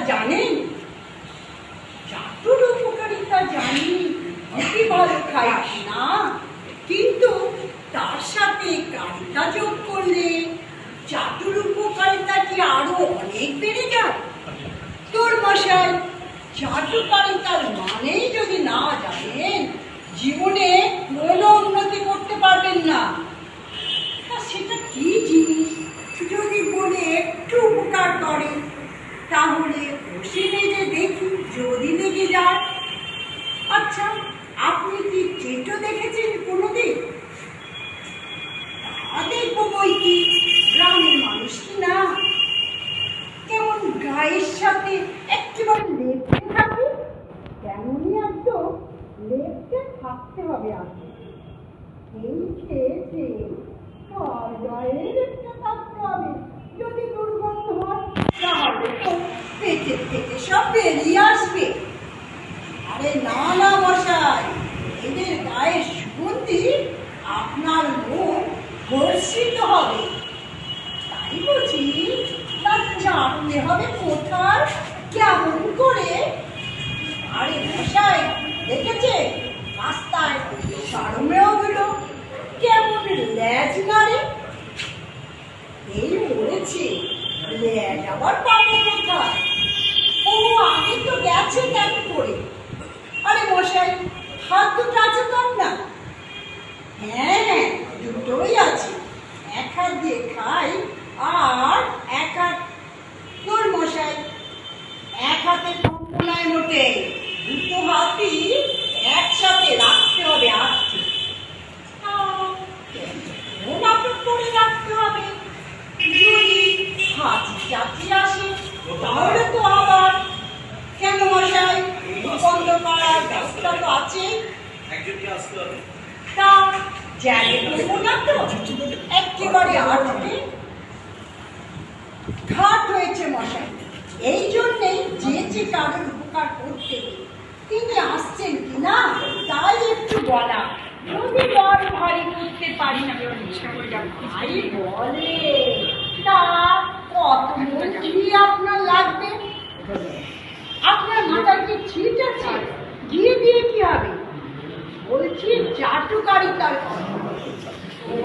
জানেন? চাটুর উপকারিতা জানি, অতি ভালো খাই না, কিন্তু তার সাথে কারিতা যোগ করলে চাটুর উপকারিতা কি আরো অনেক বেড়ে যায়? তোর মশাই, চাটুকারিতার মানেই যদি না জানেন, জীবনে কোনো উন্নতি করতে পারবেন না। সেটা কি জিনিস যদি বলে একটু উপকার করে, তাহলে বসে মেজে দেখি যদি লেগে যায়। আচ্ছা, আপনি কি চেটো দেখেছেন কোনোদিন? তা দেখবো বই কি, গ্রামের মানুষ কি না কেমন গায়ের সাথে একেবারে লেপটে থাকে, তেমনই একদম লেপটে থাকতে হবে। আগে এই খেয়েছে আর গায়ে লেপটে থাকতে হবে। যদি দুর্গন্ধ হয় তাহলে তো পেটের থেকে সব বেরিয়ে আসবে। আরে না না মশাই, এদের গায়ের সুগন্ধি আপনার মুখ ঘর্ষিত হবে। তাই বুঝি তার জানতে হবে কোথায় কেমন করে। আরে মশাই, দেখেছে রাস্তায় সারমেয়গুলো কেমন ল্যাজ নাড়ে? এই মরেছে, ল্যাজ আবার পাবো কোথায়? ও আগে তো গেছে কেন করে? আরে মশাই, হাত দুটো আছে তো আপনার? হ্যাঁ হ্যাঁ, দুটোই আছে। এক হাত দিয়ে খাই আর এক হাত। তোর মশাই, এক হাতে কম্পনায় মোটে, দুটো হাতই একসাথে রাখতে হবে। আজকে নাটক করে রাখতে হবে। যদি হাঁচি চাচি আসে তাহলে তো আবার। কেন মশাই, বন্ধ করার ব্যবস্থা তো আছে। তা জ্যালে করবো না তো, একেবারে আটকে ঘাট হয়েছে মশাই। এই জন্যেই যে কারোর উপকার করতে তিনি আসছেন কিনা তাই একটু বলা। যদি বল ভারী করতে পারি না ভাই বলে, তা কত ঘি আপনার লাগবে? আপনার মাথায় কি ছিট আছে? ঘি দিয়ে কি হবে? বলছি চাটুকারিতার কথা।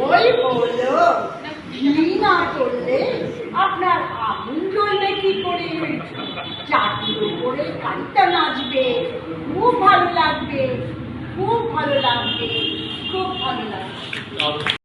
ওই বললো ঘি না করলে আপনার আগুন জ্বলবে কি করে? চাটুর উপরে কারিতা নাচবে, খুব ভালো লাগবে, খুব ভালো লাগবে, খুব ভালো লাগবে।